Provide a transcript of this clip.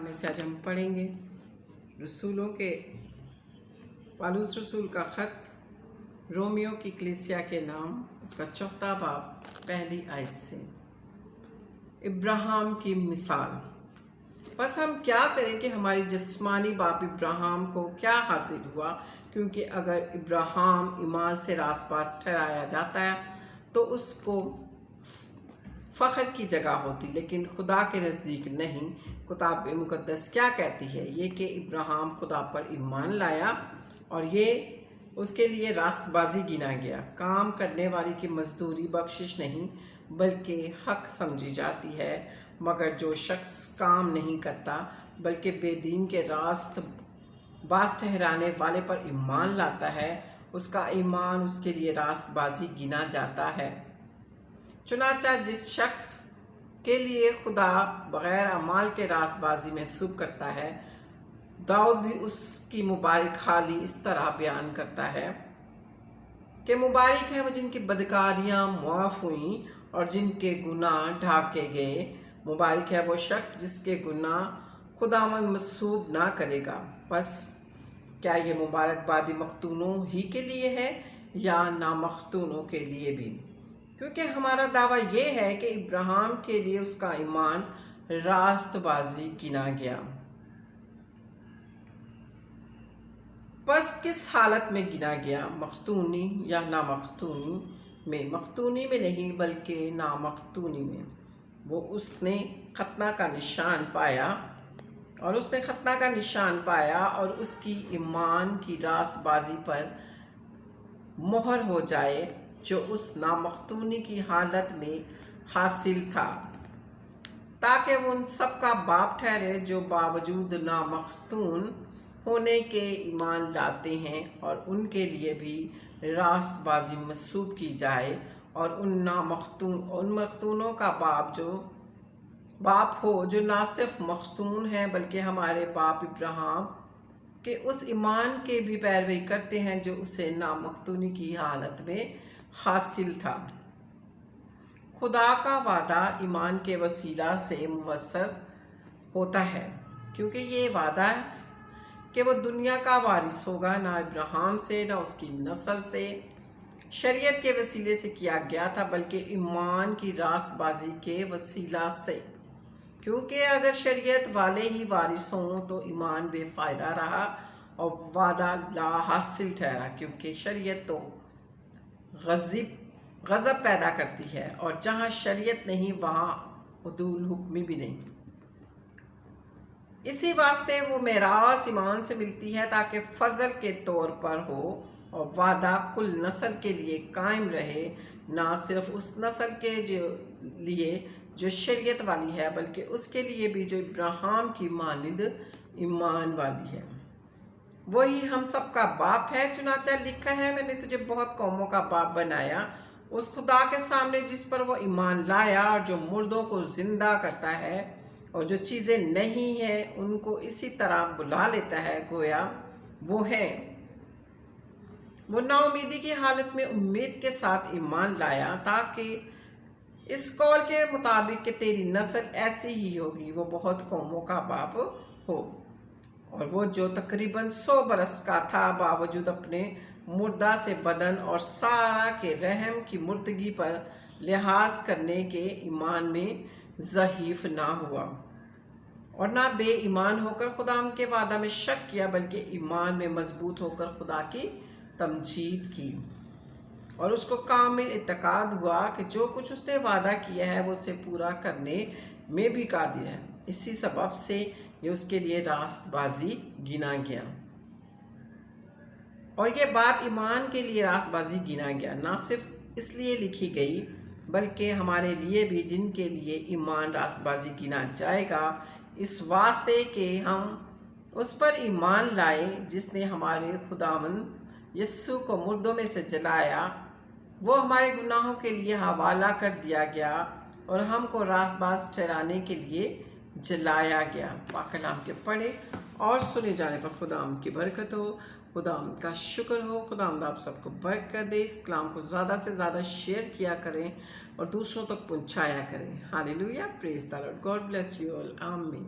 میں سے آج ہم پڑھیں گے رسولوں کے پالوس رسول کا خط رومیو کی کلیسیا کے نام، اس کا 4 باب پہلی آیت سے۔ ابراہیم کی مثال۔ بس ہم کیا کریں کہ ہماری جسمانی باپ ابراہیم کو کیا حاصل ہوا، کیونکہ اگر ابراہیم ایمان سے راست باز ٹھہرایا جاتا ہے تو اس کو فخر کی جگہ ہوتی، لیکن خدا کے نزدیک نہیں۔ کتاب مقدس کیا کہتی ہے؟ یہ کہ ابراہیم خدا پر ایمان لایا اور یہ اس کے لیے راست بازی گنا گیا۔ کام کرنے والی کی مزدوری بخشش نہیں بلکہ حق سمجھی جاتی ہے، مگر جو شخص کام نہیں کرتا بلکہ بے دین کے راست باز ٹھہرانے والے پر ایمان لاتا ہے، اس کا ایمان اس کے لیے راست بازی گنا جاتا ہے۔ چنانچہ جس شخص کے لیے خدا بغیر اعمال کے راست بازی محسوب کرتا ہے، داؤد بھی اس کی مبارک حالی اس طرح بیان کرتا ہے کہ مبارک ہے وہ جن کی بدکاریاں معاف ہوئیں اور جن کے گناہ ڈھانکے گئے۔ مبارک ہے وہ شخص جس کے گناہ خداوند محسوب نہ کرے گا۔ پس کیا یہ مبارک بادی مختونوں ہی کے لیے ہے یا نامختونوں کے لیے بھی؟ کیونکہ ہمارا دعویٰ یہ ہے کہ ابراہیم کے لیے اس کا ایمان راست بازی گنا گیا۔ پس کس حالت میں گنا گیا؟ مختونی یا نامختونی میں؟ مختونی میں نہیں بلکہ نامختونی میں۔ وہ اس نے ختنہ کا نشان پایا اور اس کی ایمان کی راست بازی پر مہر ہو جائے جو اس نامختونی کی حالت میں حاصل تھا، تاکہ وہ ان سب کا باپ ٹھہرے جو باوجود نامختون ہونے کے ایمان لاتے ہیں، اور ان کے لیے بھی راست بازی محسوب کی جائے، اور ان مختونوں کا باپ ہو جو نہ صرف مختون ہیں بلکہ ہمارے باپ ابراہیم کے اس ایمان کے بھی پیروی کرتے ہیں جو اسے نامختونی کی حالت میں حاصل تھا۔ خدا کا وعدہ ایمان کے وسیلہ سے مؤثر ہوتا ہے، کیونکہ یہ وعدہ ہے کہ وہ دنیا کا وارث ہوگا، نہ ابراہیم سے نہ اس کی نسل سے شریعت کے وسیلے سے کیا گیا تھا بلکہ ایمان کی راست بازی کے وسیلہ سے۔ کیونکہ اگر شریعت والے ہی وارث ہوں تو ایمان بے فائدہ رہا اور وعدہ لا حاصل ٹھہرا، کیونکہ شریعت تو غضب پیدا کرتی ہے، اور جہاں شریعت نہیں وہاں عدول حکمی بھی نہیں۔ اسی واسطے وہ میراث ایمان سے ملتی ہے تاکہ فضل کے طور پر ہو، اور وعدہ کل نسل کے لیے قائم رہے، نہ صرف اس نسل کے لیے جو شریعت والی ہے بلکہ اس کے لیے بھی جو ابراہیم کی مانند ایمان والی ہے۔ وہی ہم سب کا باپ ہے، چنانچہ لکھا ہے، میں نے تجھے بہت قوموں کا باپ بنایا۔ اس خدا کے سامنے جس پر وہ ایمان لایا اور جو مردوں کو زندہ کرتا ہے اور جو چیزیں نہیں ہیں ان کو اسی طرح بلا لیتا ہے گویا وہ ہیں۔ وہ نا امیدی کی حالت میں امید کے ساتھ ایمان لایا، تاکہ اس قول کے مطابق کہ تیری نسل ایسی ہی ہوگی وہ بہت قوموں کا باپ ہو۔ اور وہ جو تقریباً 100 برس کا تھا، باوجود اپنے مردہ سے بدن اور سارہ کے رحم کی مردگی پر لحاظ کرنے کے ایمان میں ضعیف نہ ہوا، اور نہ بے ایمان ہو کر خدا کے وعدہ میں شک کیا بلکہ ایمان میں مضبوط ہو کر خدا کی تمجید کی، اور اس کو کامل اعتقاد ہوا کہ جو کچھ اس نے وعدہ کیا ہے وہ اسے پورا کرنے میں بھی قادر ہے۔ اسی سبب سے یہ اس کے لیے راست بازی گنا گیا۔ اور یہ بات ایمان کے لیے راست بازی گنا گیا نہ صرف اس لیے لکھی گئی بلکہ ہمارے لیے بھی، جن کے لیے ایمان راست بازی گنا جائے گا، اس واسطے کہ ہم اس پر ایمان لائے جس نے ہمارے خداوند یسوع کو مردوں میں سے جلایا۔ وہ ہمارے گناہوں کے لیے حوالہ کر دیا گیا اور ہم کو راست باز ٹھہرانے کے لیے جلایا گیا۔ پاک کلام کے پڑھے اور سنے جانے پر خداوند کی برکت ہو، خداوند کا شکر ہو۔ خداوند آپ سب کو برکت دے۔ اس کلام کو زیادہ سے زیادہ شیئر کیا کریں اور دوسروں تک پہنچایا کریں۔ Hallelujah, praise the Lord, God bless you all, آمین۔